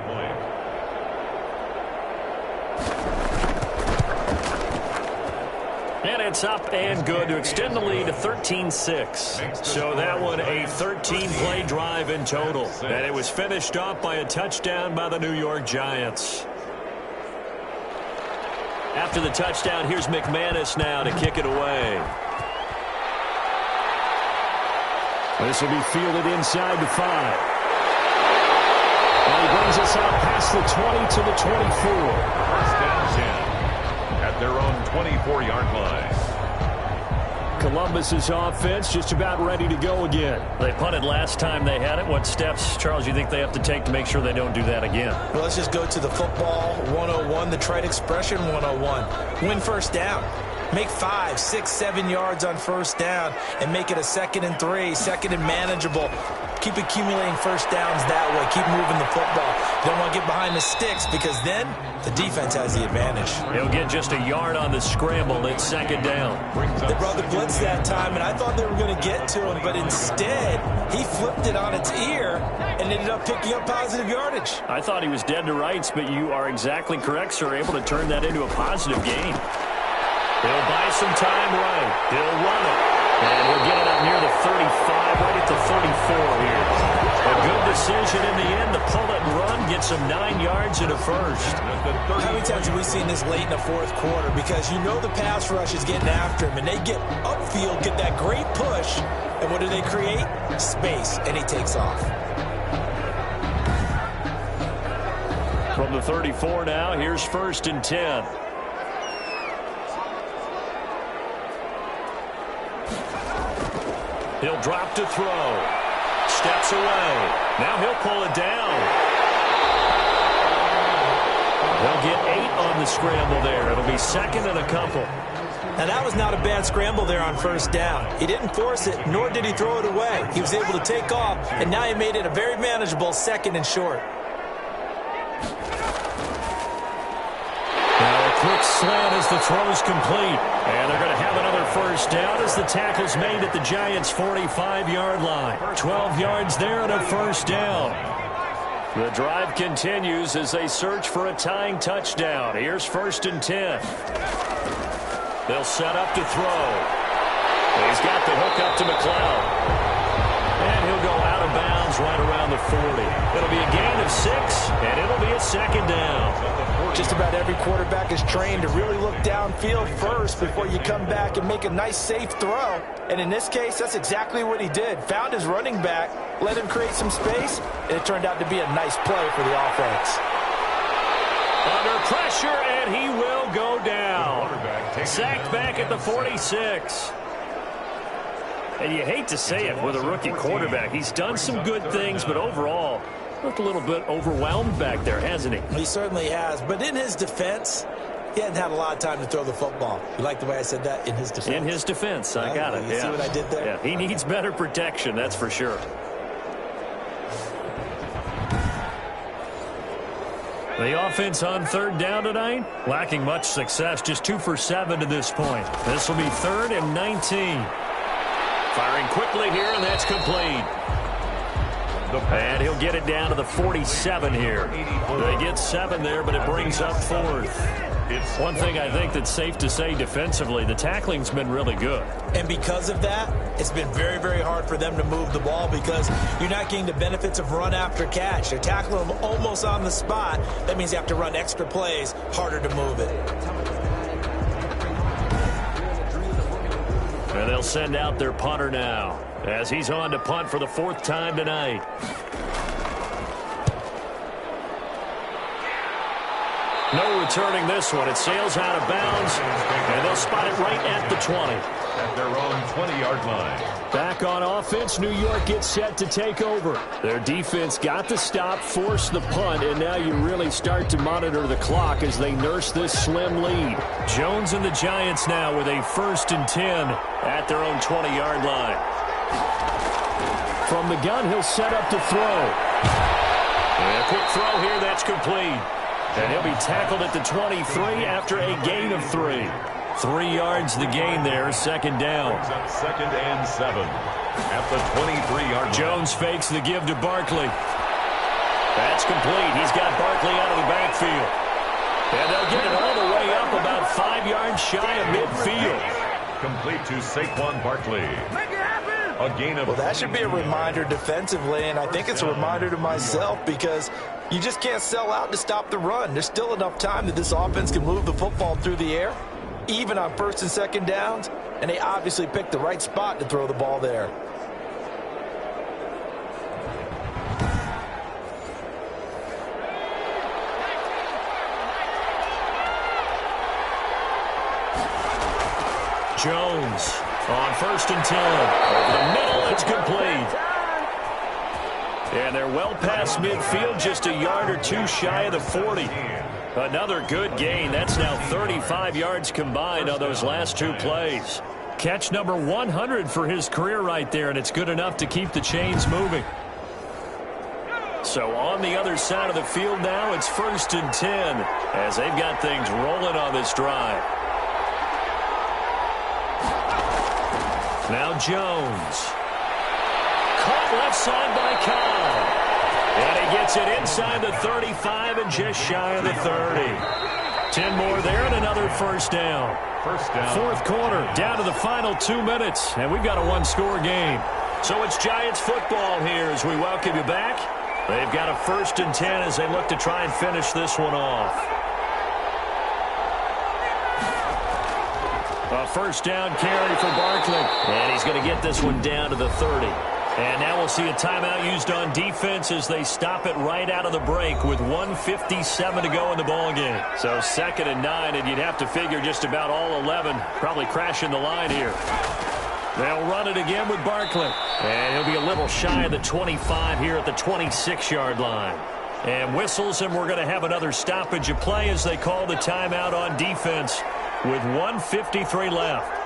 And it's up and good to extend the lead to 13-6. So that one a 13-play drive in total. And it was finished off by a touchdown by the New York Giants. After the touchdown, here's McManus now to kick it away. This will be fielded inside the 5. And he brings us out past the 20 to the 24. First down 10 at their own 24-yard line. Columbus's offense just about ready to go again. They punted last time they had it. What steps, Charles, you think they have to take to make sure they don't do that again? Well, let's just go to the football 101, the trite expression 101. Win first down. Make 5, 6, 7 yards on first down and make it a 2nd and 3, 2nd and manageable. Keep accumulating first downs that way. Keep moving the football. You don't want to get behind the sticks because then the defense has the advantage. He'll get just a yard on the scramble. It's 2nd down. They brought the blitz that time, and I thought they were going to get to him, but instead he flipped it on its ear and ended up picking up positive yardage. I thought he was dead to rights, but you are exactly correct, sir. Able to turn that into a positive gain. He'll buy some time right. He'll run it. And he'll get it up near the 35, right at the 34 here. A good decision in the end to pull it and run, get some 9 yards and a first. How many times have we seen this late in the 4th quarter? Because you know the pass rush is getting after him, and they get upfield, get that great push, and what do they create? Space, and he takes off. From the 34 now, here's 1st and 10. He'll drop to throw. Steps away. Now he'll pull it down. They'll get 8 on the scramble there. It'll be 2nd and a couple. Now that was not a bad scramble there on first down. He didn't force it, nor did he throw it away. He was able to take off, and now he made it a very manageable 2nd and short. Quick slant as the throw's complete. And they're going to have another first down as the tackle's made at the Giants' 45-yard line. 12 yards there and a first down. The drive continues as they search for a tying touchdown. Here's 1st and 10. They'll set up to throw. He's got the hook up to McLeod. And he'll go out of bounds right around the 40. It'll be a gain of 6, and it'll be a 2nd down. Just about every quarterback is trained to really look downfield first before you come back and make a nice, safe throw. And in this case, that's exactly what he did. Found his running back, let him create some space, and it turned out to be a nice play for the offense. Under pressure, and he will go down. Sacked back at the 46. And you hate to say it with a rookie quarterback. He's done some good things, but overall, looked a little bit overwhelmed back there, hasn't he? He certainly has. But in his defense, he hadn't had a lot of time to throw the football. You like the way I said that? In his defense. In his defense. I got it. You see what I did there? Yeah, he needs better protection, that's for sure. The offense on third down tonight, lacking much success, just 2 for 7 to this point. This will be 3rd and 19. Firing quickly here, and that's complete. And he'll get it down to the 47 here. They get 7 there, but it brings up 4th. One thing I think that's safe to say defensively, the tackling's been really good. And because of that, it's been very, very hard for them to move the ball because you're not getting the benefits of run after catch. They're tackling them almost on the spot. That means you have to run extra plays, harder to move it. And they'll send out their punter now as he's on to punt for the 4th time tonight. No returning this one. It sails out of bounds, and they'll spot it right at the 20. At their own 20-yard line. Back on offense, New York gets set to take over. Their defense got the stop, forced the punt, and now you really start to monitor the clock as they nurse this slim lead. Jones and the Giants now with a 1st and 10 at their own 20-yard line. From the gun, he'll set up to throw. And a quick throw here, that's complete. And he'll be tackled at the 23 after a gain of 3. 3 yards the gain there, 2nd down. 2nd and 7 at the 23-yard line. Jones fakes the give to Barkley. That's complete. He's got Barkley out of the backfield. And they'll get it all the way up about 5 yards shy of midfield. Complete to Saquon Barkley. A gain of... Well, that should be a reminder defensively, and I think it's a reminder to myself because you just can't sell out to stop the run. There's still enough time that this offense can move the football through the air, even on 1st and 2nd downs, and they obviously picked the right spot to throw the ball there. Jones on 1st and 10. Over the middle, it's complete. And they're well past midfield, just a yard or 2 shy of the 40. Another good gain. That's now 35 yards combined on those last 2 plays. Catch number 100 for his career right there, and it's good enough to keep the chains moving. So on the other side of the field now, it's 1st and 10 as they've got things rolling on this drive. Now Jones. Caught left side by Cobb. And he gets it inside the 35 and just shy of the 30. 10 more there and another 1st down. 4th quarter, down to the final 2 minutes. And we've got a 1-score game. So it's Giants football here as we welcome you back. They've got a 1st and 10 as they look to try and finish this one off. A 1st down carry for Barkley. And he's going to get this one down to the 30. And now we'll see a timeout used on defense as they stop it right out of the break with 1:57 to go in the ballgame. So 2nd and 9, and you'd have to figure just about all 11 probably crashing the line here. They'll run it again with Barkley. And he'll be a little shy of the 25 here at the 26-yard line. And whistles, and we're going to have another stoppage of play as they call the timeout on defense with 1:53 left.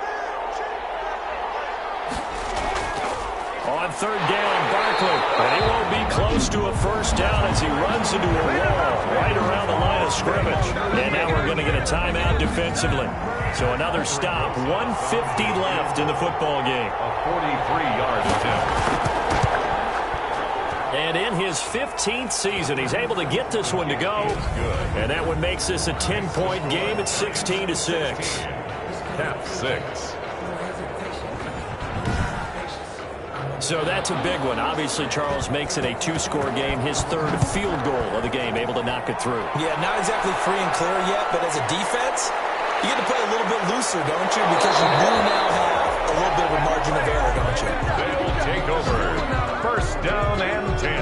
On 3rd down, Barkley. And he won't be close to a 1st down as he runs into a wall right around the line of scrimmage. And now we're going to get a timeout defensively. So another stop, 1:50 left in the football game. A 43-yard attempt. And in his 15th season, he's able to get this one to go. And that one makes this a 10-point game at 16-6. Half 6. So that's a big one. Obviously, Charles makes it a 2-score game, his 3rd field goal of the game, able to knock it through. Yeah, not exactly free and clear yet, but as a defense, you get to play a little bit looser, don't you? Because you do now have a little bit of a margin of error, don't you? They'll take over. 1st down and 10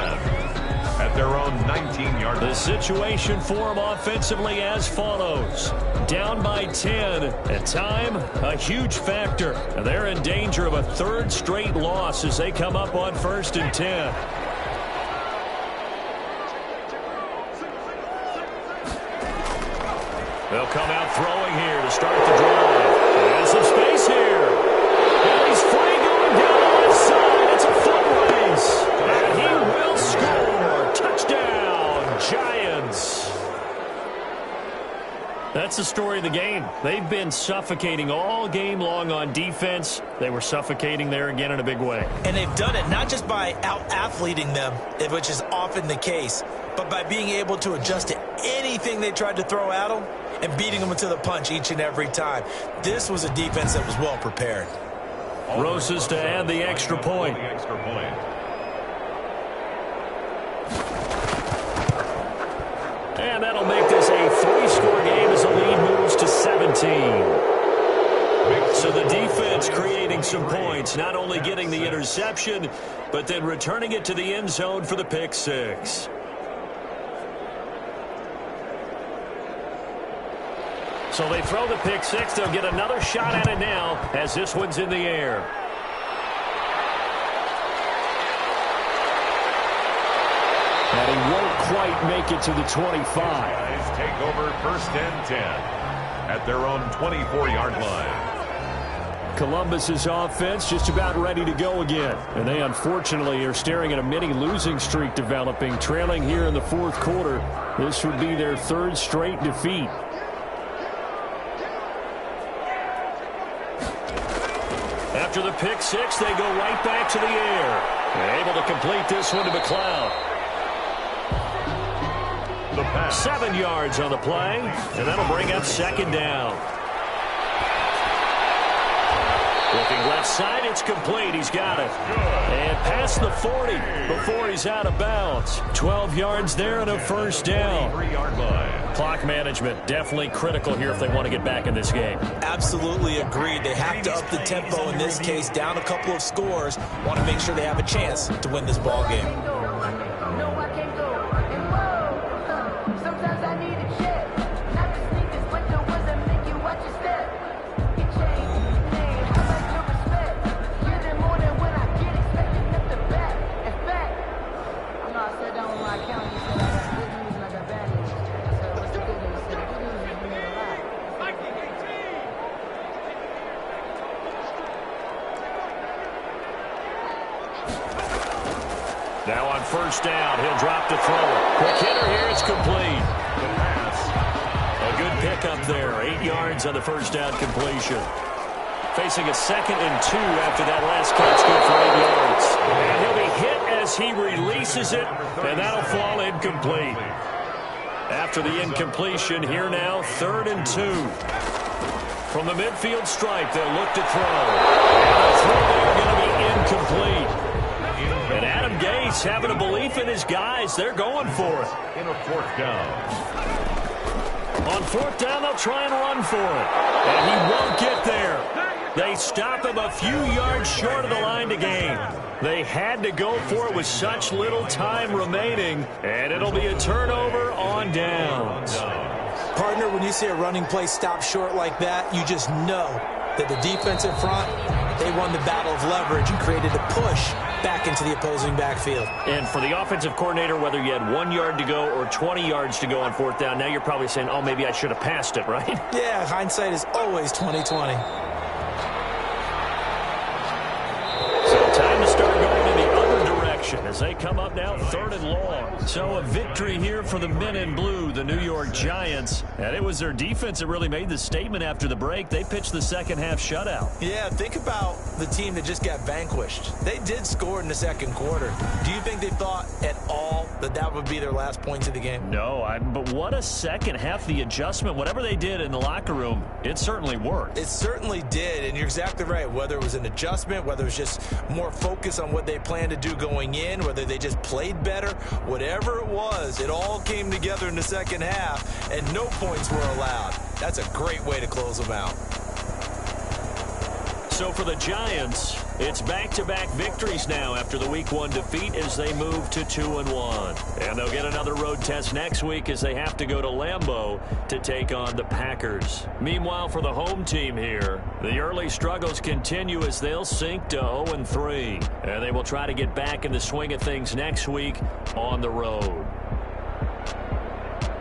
at their own 19-yard line. The situation for them offensively as follows. Down by 10, and time, a huge factor. They're in danger of a 3rd straight loss as they come up on 1st and 10. They'll come out throwing here to start the drive. There's some space here. And he's free going down the left side. It's a foot race. And he will score. Touchdown, Giants. that's the story of the game. They've been suffocating all game long on defense. They were suffocating there again in a big way. And they've done it not just by out-athleting them, which is often the case, but by being able to adjust to anything they tried to throw at them and beating them to the punch each and every time. This was a defense that was well prepared. Rosas to add the extra point. And that'll make this a 3-score game as the lead moves to 17. So the defense creating some points, not only getting the interception, but then returning it to the end zone for the pick six. So they throw the pick six. They'll get another shot at it now as this one's in the air. And he won't quite make it to the 25. Guys take over 1st and 10 at their own 24-yard line. Columbus's offense just about ready to go again. And they unfortunately are staring at a mini losing streak developing, trailing here in the 4th quarter. This would be their 3rd straight defeat. After the pick six, they go right back to the air. They're able to complete this one to McLeod. 7 yards on the play, and that'll bring up 2nd down. Looking left side, it's complete. He's got it. And past the 40 before he's out of bounds. 12 yards there and a 1st down. 3-yard line. Clock management definitely critical here if they want to get back in this game. Absolutely agreed. They have to up the tempo in this case, down a couple of scores. Want to make sure they have a chance to win this ball game. Now on 1st down, he'll drop to throw it. Quick hitter here, it's complete. The pass. A good pickup there, 8 yards on the 1st down completion. Facing a 2nd and 2 after that last catch, good for 8 yards. And he'll be hit as he releases it, and that'll fall incomplete. After the incompletion, here now, 3rd and 2. From the midfield stripe, they'll look to throw. And the throw there going to be incomplete. And Adam Gase having a belief in his guys. They're going for it. In a 4th down. On 4th down, they'll try and run for it. And he won't get there. They stop him a few yards short of the line to gain. They had to go for it with such little time remaining. And it'll be a turnover on downs. Partner, when you see a running play stop short like that, you just know that the defense in front, they won the battle of leverage and created a push back into the opposing backfield. And for the offensive coordinator, whether you had 1 yard to go or 20 yards to go on 4th down, now you're probably saying, oh, maybe I should have passed it, right? Yeah, hindsight is always 20/20. So time to start going in the other direction as they come up now 3rd and long. So a victory here for the men in blue, the New York Giants. And it was their defense that really made the statement after the break. They pitched the 2nd half shutout. Yeah, think about the team that just got vanquished. They did score in the 2nd quarter. Do you think they thought at all that that would be their last points of the game? No, but what a 2nd half. The adjustment, whatever they did in the locker room, it certainly worked. It certainly did, and you're exactly right. Whether it was an adjustment, whether it was just more focus on what they planned to do going in, whether they just played better, whatever it was, it all came together in the 2nd half, and no points were allowed. That's a great way to close them out. So for the Giants, it's back-to-back victories now after the Week 1 defeat as they move to 2-1. And they'll get another road test next week as they have to go to Lambeau to take on the Packers. Meanwhile, for the home team here, the early struggles continue as they'll sink to 0-3. And they will try to get back in the swing of things next week on the road.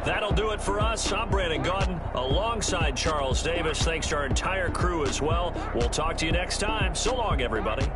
That'll do it for us. I'm Brandon Gaudin alongside Charles Davis. Thanks to our entire crew as well. We'll talk to you next time. So long, everybody.